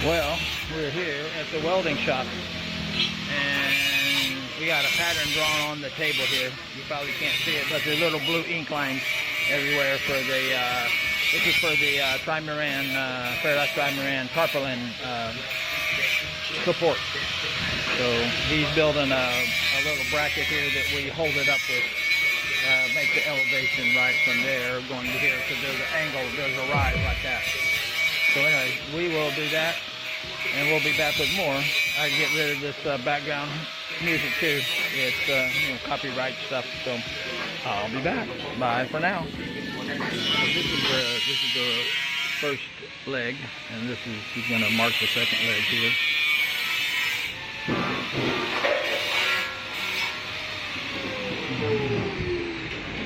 Well, we're here at the welding shop, and we got a pattern drawn on the table here. You probably can't see it, but there's little blue ink lines everywhere for the, this is for the Trimaran, Paradise Trimaran Tarpaulin support. So he's building a little bracket here that we hold it up with, make the elevation right from there going to here, because there's an angle, there's a rise like that. So anyway, we will do that, and we'll be back with more. I can get rid of this background music too. It's you know, copyright stuff. So I'll be back. Bye for now. This is the first leg, and he's going to mark the second leg here.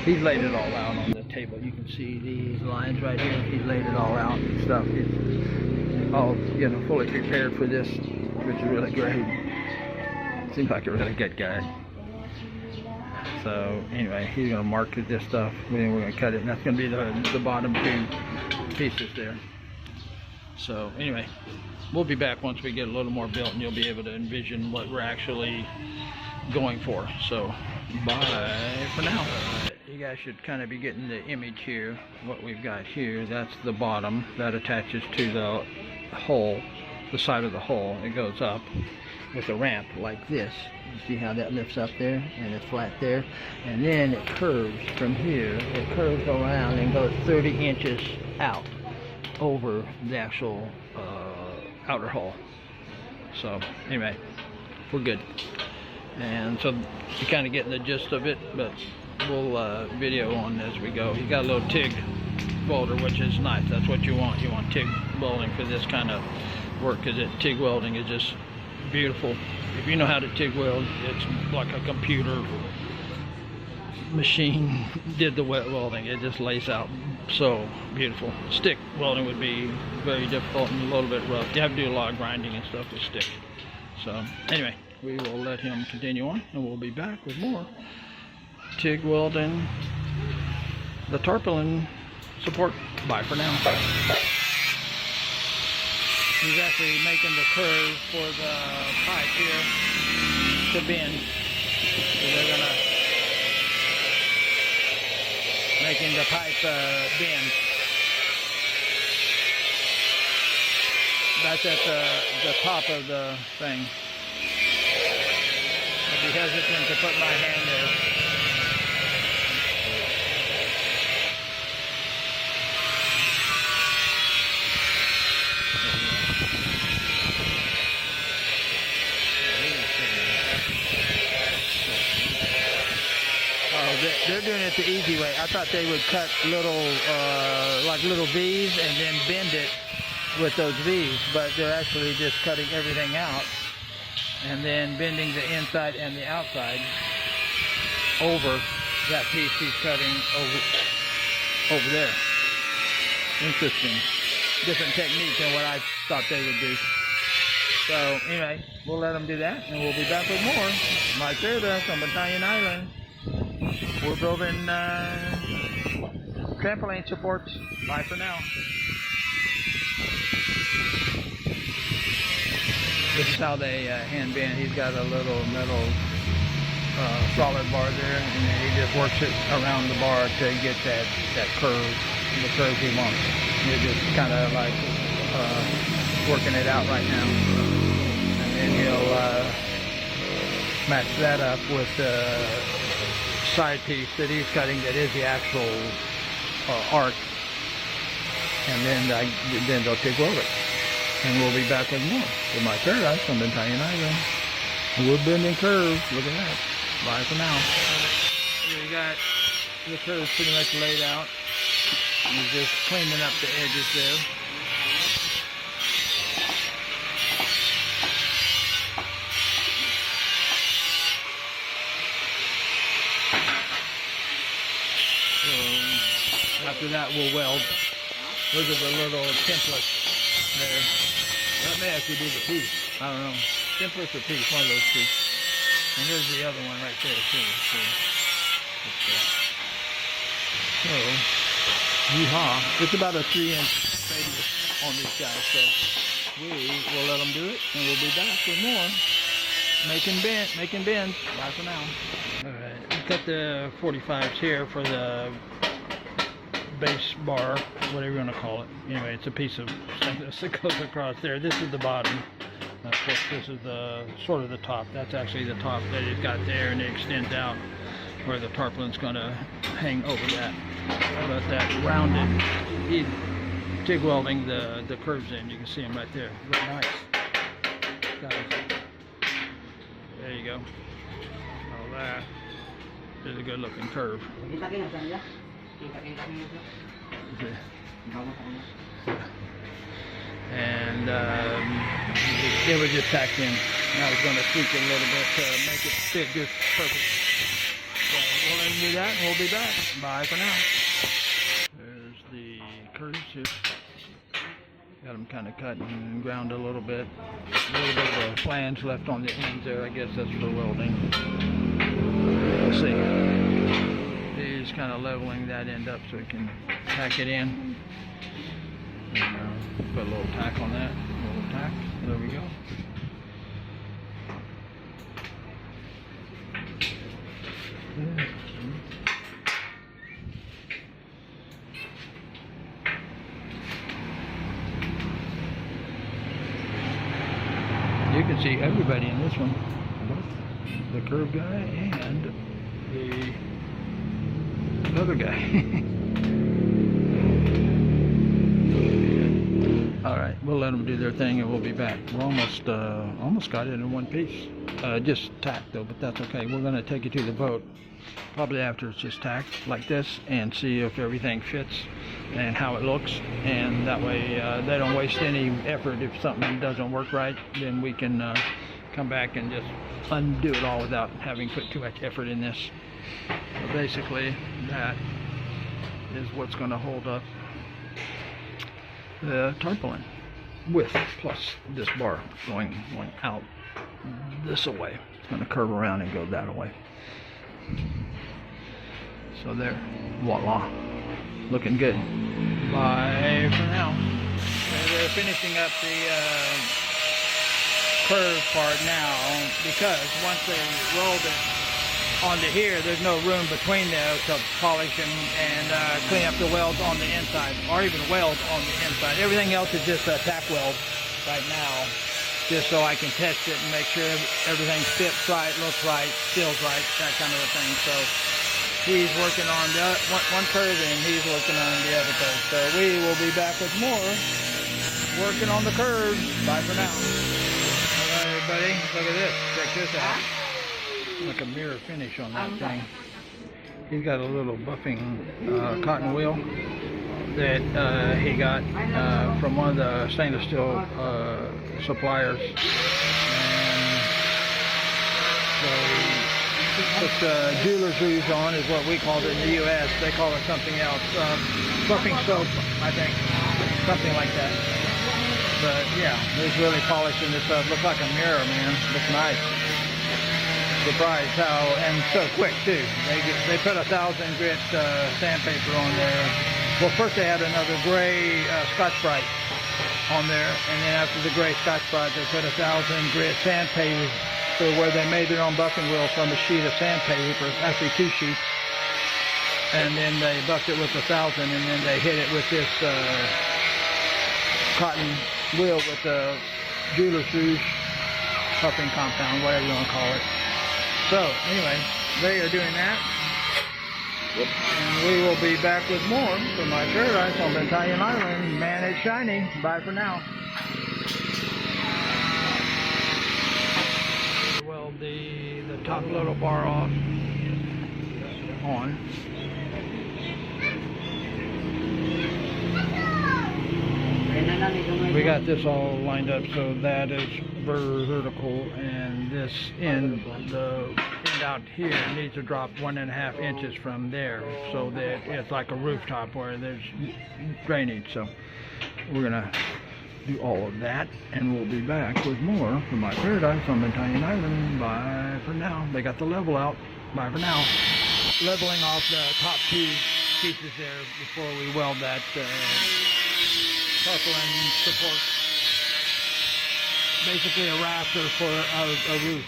He's laid it all out on the table. You can see these lines right here. He's laid it all out and stuff. It's all, you know, fully prepared for this, which is really great. Seems like a really good guy. So anyway, he's going to mark this stuff. Then we're going to cut it, and that's going to be the bottom two pieces there. So anyway, we'll be back once we get a little more built, and you'll be able to envision what we're actually going for. So bye for now. You guys should kind of be getting the image here. What we've got here, that's the bottom that attaches to the hole, the side of the hole. It goes up with a ramp like this. You see how that lifts up there, and it's flat there, and then it curves from here. It curves around and goes 30 inches out over the actual outer hole. So anyway, we're good. And so you're kind of getting the gist of it, but we'll video on as we go. You got a little TIG welder, which is nice. That's what you want. You want TIG welding for this kind of work, because TIG welding is just beautiful. If you know how to TIG weld, it's like a computer machine did the wet welding. It just lays out so beautiful. Stick welding would be very difficult and a little bit rough. You have to do a lot of grinding and stuff with stick. So anyway, we will let him continue on, and we'll be back with more TIG welding, the tarpaulin support. Bye for now. He's actually making the curve for the pipe here to bend. So they're gonna making the pipe bend. That's at the top of the thing. I'd be hesitant to put my hand there. They're doing it the easy way. I thought they would cut little, like little V's and then bend it with those V's, but they're actually just cutting everything out and then bending the inside and the outside over that piece he's cutting over there. Interesting. Different technique than what I thought they would do. So anyway, we'll let them do that, and we'll be back with more. My Paradise on Bantayan Island. We're building trampoline supports. Bye for now. This is how they hand bend. He's got a little metal solid bar there, and then he just works it around the bar to get that curve, the curve he wants. He's just kind of like working it out right now, and then he'll match that up with side piece that he's cutting that is the actual arc, and then they'll TIG weld it, and we'll be back with more with my Paradise on Bantayan Island. We're bending curves. Look at that. Bye for now. We got the curves pretty much laid out. He's just cleaning up the edges there. After that, we'll weld. Those are the little templates there. That may actually be the piece. I don't know. Templates or piece, one of those two. And there's the other one right there, too. So, yeehaw. It's about a 3-inch radius on these guys, so we will let them do it, and we'll be back with more. Making bends. Bye for now. Alright, I've got the 45s here for the base bar, whatever you want to call it. Anyway, it's a piece of stainless that goes across there. This is the bottom. Of course, this is the sort of the top. That's actually the top that he's got there, and it extends out where the tarpaulin's going to hang over that. But that rounded, he's TIG welding the curves in. You can see them right there. Look nice. There you go. All that is a good looking curve. And it was just tacked in. And I was going to tweak it a little bit to make it fit just perfect. So we'll let him do that, and we'll be back. Bye for now. There's the curves here. Got them kind of cut and ground a little bit. A little bit of a flange left on the ends there. I guess that's for welding. We'll see. He's kind of leveling that end up so he can tack it in. And, put a little tack on that. A little tack. There we go. You can see everybody in this one, both the curve guy and the other guy. All right, we'll let them do their thing and we'll be back. We're almost got it in one piece. Just tacked though, but that's okay. We're gonna take it to the boat probably after it's just tacked like this and see if everything fits and how it looks, and that way they don't waste any effort. If something doesn't work right, then we can come back and just undo it all without having put too much effort in this. So basically that is what's going to hold up the tarpaulin with plus this bar going out this way. It's going to curve around and go that way. So there, voila, looking good. Bye for now. They're finishing up the curve part now, because once they rolled it onto here, there's no room between those to polish and clean up the welds on the inside, or even weld on the inside. Everything else is just a tack weld right now, just so I can test it and make sure everything fits right, looks right, feels right, that kind of a thing. So he's working on the one curve and he's working on the other curve. So we will be back with more working on the curve. Bye for now. All right, everybody, look at this. Check this out. Like a mirror finish on that thing. He's got a little buffing cotton wheel that he got from one of the stainless steel suppliers. And so he put jeweler's rouge on, is what we called it in the U.S. They call it something else. Buffing soap, I think. Something like that. But yeah, he's really polishing this up. Looks like a mirror, man. Looks nice. Surprised how, and so quick too. They put 1,000 grit sandpaper on there. Well, first they had another gray Scotch-Brite on there, and then after the gray Scotch-Brite, they put 1,000 grit sandpaper where they made their own buffing wheel from a sheet of sandpaper, actually 2 sheets, and then they buffed it with 1,000, and then they hit it with this cotton wheel with the jeweler's rouge puffing compound, whatever you want to call it. So anyway, they are doing that. And we will be back with more from my Paradise on Bantayan Island. Man, it's shiny. Bye for now. Weld the top little bar off on. We got this all lined up, so that is vertical, and this end, the end out here, needs to drop 1.5 inches from there, so that it's like a rooftop where there's drainage. So we're gonna do all of that, and we'll be back with more from my Paradise on Bantayan Island. Bye for now. They got the level out. Bye for now. Leveling off the top 2 pieces there before we weld that tarpaulin support. basically a rafter for a roof.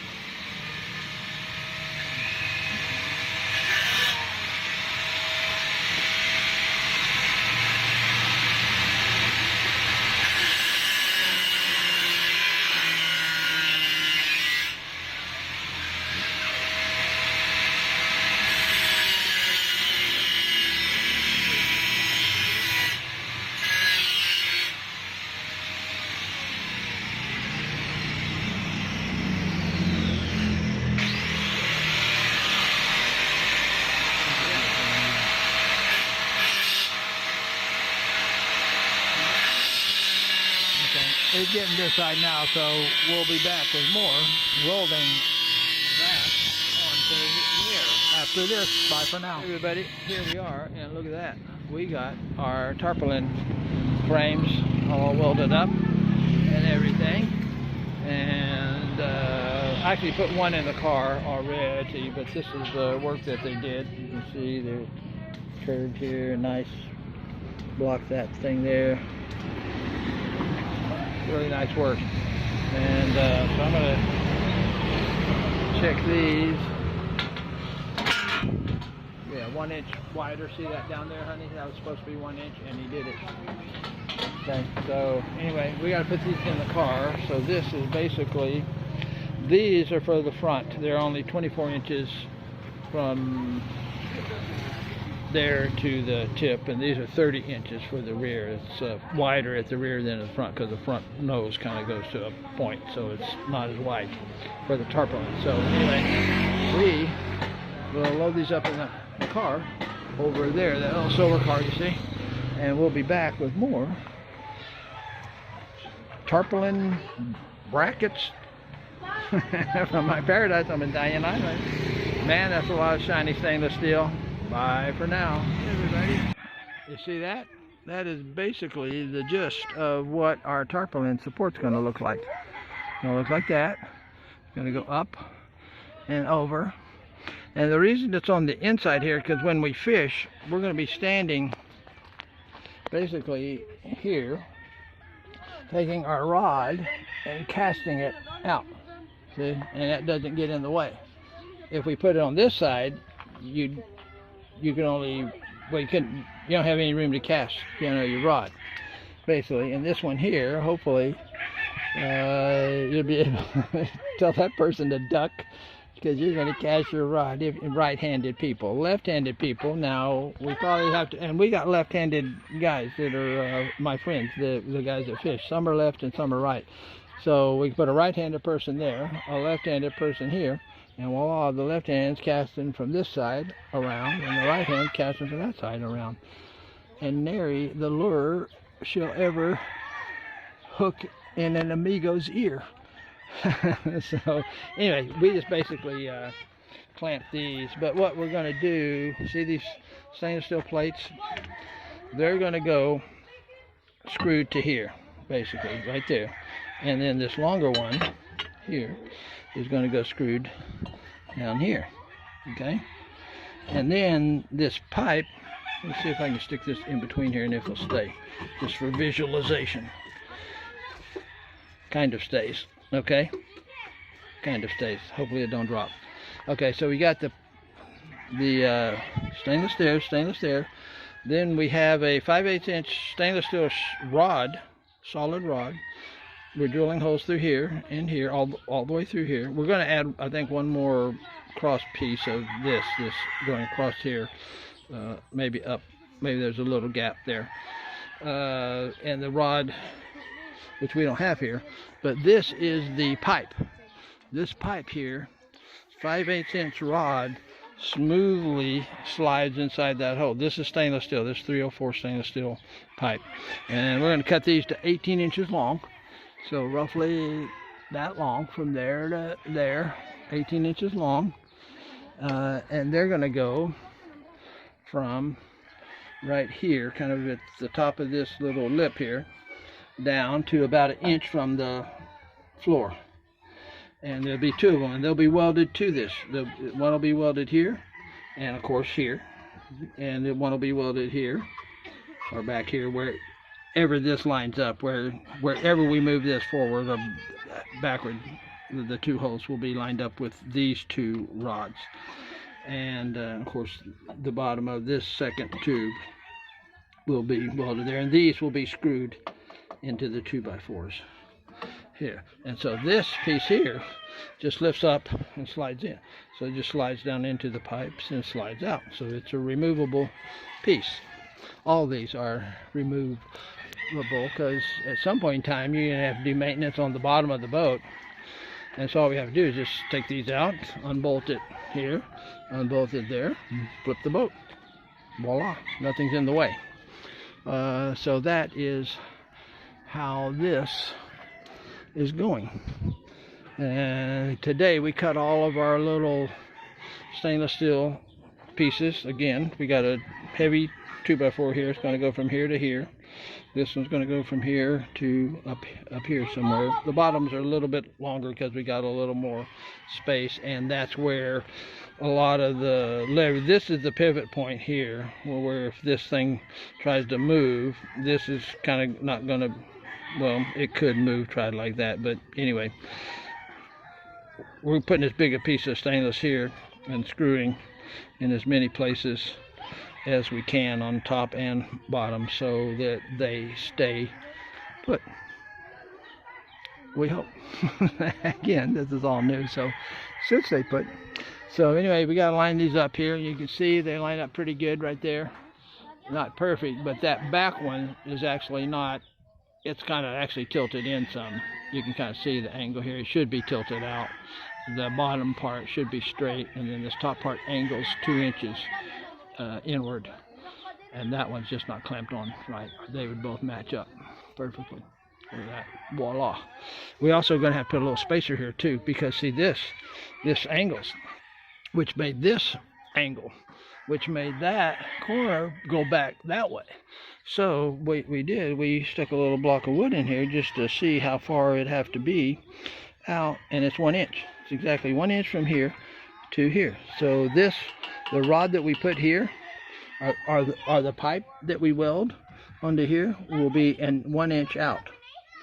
It's getting this side now, so we'll be back with more welding that onto here after this. Bye for now. Hey everybody, here we are, and look at that. We got our tarpaulin frames all welded up and everything. And I actually put one in the car already, but this is the work that they did. You can see they're curved here, nice. Block that thing there. Really nice work. And so I'm going to check these. Yeah, 1 inch wider. See that down there, honey? That was supposed to be 1 inch, and he did it. Okay, so anyway, we got to put these in the car. So this is basically, these are for the front. They're only 24 inches from there to the tip, and these are 30 inches for the rear. It's wider at the rear than the front, because the front nose kind of goes to a point, so it's not as wide for the tarpaulin. So anyway, we will load these up in the car over there, that little silver car you see, and we'll be back with more tarpaulin brackets from my Paradise on Bantayan Island. Man, that's a lot of shiny stainless steel. Bye for now. Hey everybody, you see that? That is basically the gist of what our tarpaulin support's going to look like. It's going to look like that. It's going to go up and over. And the reason it's on the inside here, because when we fish, we're going to be standing basically here, taking our rod and casting it out. See? And that doesn't get in the way. If we put it on this side, you can only, well, you don't have any room to cast, your rod, basically. And this one here, hopefully, you'll be able to tell that person to duck, because you're going to cast your rod. If right-handed people, left-handed people, now we probably have to, and we got left-handed guys that are my friends, the guys that fish. Some are left and some are right. So we can put a right-handed person there, a left-handed person here. And voila, the left hand's casting from this side around, and the right hand casting from that side around. And nary the lure shall ever hook in an amigo's ear. So anyway, we just basically clamp these. But what we're going to do, see these stainless steel plates? They're going to go screwed to here, basically, right there. And then this longer one here is going to go screwed down here, okay? And then this pipe, let's see if I can stick this in between here and if it'll stay, just for visualization. Kind of stays, okay? Kind of stays. Hopefully it don't drop. Okay, so we got the stainless there. Then we have a 5/8 inch stainless steel rod, solid rod. We're drilling holes through here and here, all the way through here. We're going to add, I think, one more cross piece of this going across here, maybe up. Maybe there's a little gap there. And the rod, which we don't have here, but this is the pipe. This pipe here, 5/8 inch rod, smoothly slides inside that hole. This is stainless steel. This 304 stainless steel pipe. And we're going to cut these to 18 inches long. So roughly that long from there to there, 18 inches long. And they're going to go from right here, kind of at the top of this little lip here, down to about 1 inch from the floor. And there'll be 2 of them, and they'll be welded to this. One will be welded here, and of course here. And one will be welded here, or back here where wherever this lines up, wherever we move this forward or backward, the two holes will be lined up with these two rods. And of course, the bottom of this second tube will be welded there, and these will be screwed into the 2x4s here. And so this piece here just lifts up and slides in. So it just slides down into the pipes and slides out. So it's a removable piece. All these are removable because at some point in time you're going to have to do maintenance on the bottom of the boat. And so all we have to do is just take these out, unbolt it here, unbolt it there, and flip the boat. Voila, nothing's in the way. So that is how this is going. And today we cut all of our little stainless steel pieces. Again, we got a heavy 2x4 here. It's going to go from here to here. This one's going to go from here to up here somewhere. The bottoms are a little bit longer because we got a little more space, and that's where a lot of the lever. This is the pivot point here, where if this thing tries to move, this is kind of not going to. Well, it could move, tried like that, but anyway, we're putting as big a piece of stainless here and screwing in as many places as we can on top and bottom so that they stay put. We hope. Again, this is all new, so should stay put. So anyway, we got to line these up here. You can see they line up pretty good right there. Not perfect, but that back one is actually not. It's kind of actually tilted in some. You can kind of see the angle here. It should be tilted out. The bottom part should be straight, and then this top part angles 2 inches inward, and that one's just not clamped on right. They would both match up perfectly. Look at that. Voila. We also going to have to put a little spacer here too, because see this angles, which made this angle, which made that corner go back that way. So what we stuck a little block of wood in here just to see how far it'd have to be out, and it's 1 inch. It's exactly 1 inch from here to here. So the rod that we put here are the pipe that we weld onto here will be 1 inch out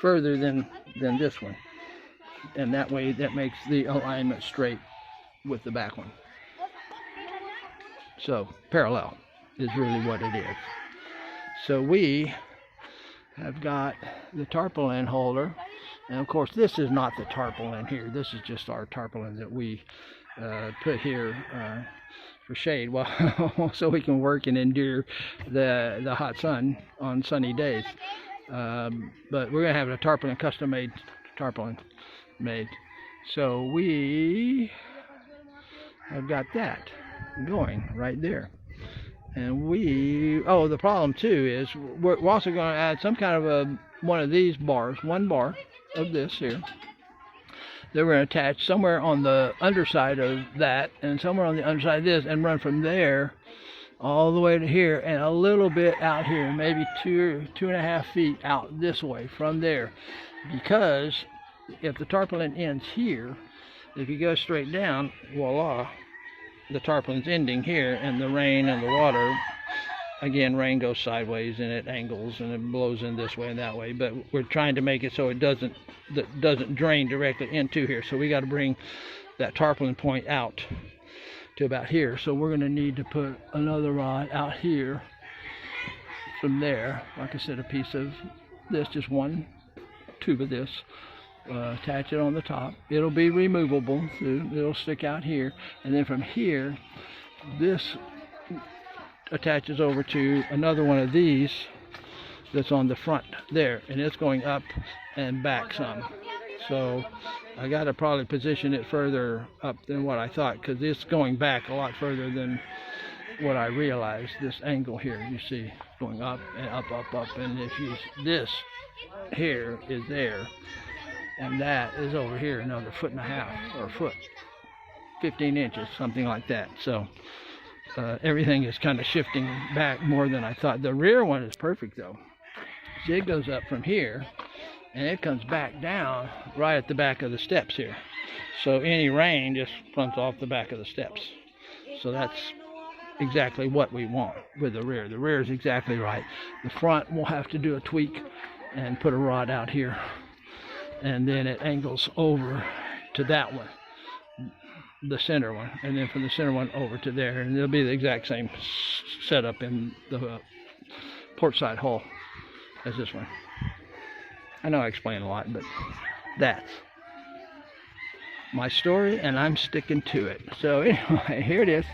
further than this one, and that way that makes the alignment straight with the back one. So parallel is really what it is. So we have got the tarpaulin holder, and of course this is not the tarpaulin here. This is just our tarpaulin that we put here for shade, well, so we can work and endure the hot sun on sunny days. But we're gonna have a tarpaulin, custom made tarpaulin made. So we have got that going right there. And the problem too is we're also going to add some kind of one of these bars, 1 bar of this here, that we're going to attach somewhere on the underside of that and somewhere on the underside of this, and run from there all the way to here and a little bit out here, maybe 2.5 feet out this way from there. Because if the tarpaulin ends here, if you go straight down, voila, the tarpaulin's ending here, and the rain and the water, again, rain goes sideways and it angles and it blows in this way and that way, but we're trying to make it so it doesn't drain directly into here. So we got to bring that tarpaulin point out to about here. So we're going to need to put another rod out here from there, like I said, a piece of this, just 1 tube of this. Attach it on the top. It'll be removable, so it'll stick out here, and then from here this attaches over to another one of these that's on the front there, and it's going up and back some. So I got to probably position it further up than what I thought, because it's going back a lot further than what I realized. This angle here, you see, going up and up, and if you, this here is there, and that is over here another 1.5 or a foot, 15 inches, something like that. So everything is kind of shifting back more than I thought. The rear one is perfect though. See, it goes up from here and it comes back down right at the back of the steps here. So any rain just runs off the back of the steps. So that's exactly what we want with the rear. The rear is exactly right. The front, we'll have to do a tweak and put a rod out here, and then it angles over to that one, the center one, and then from the center one over to there, and it'll be the exact same setup in the port side hull as this one. I know I explain a lot, but that's my story, and I'm sticking to it. So anyway, here it is.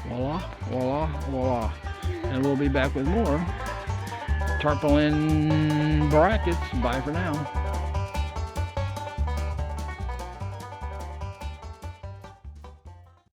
Voila, voila, voila. And we'll be back with more tarpaulin brackets. Bye for now.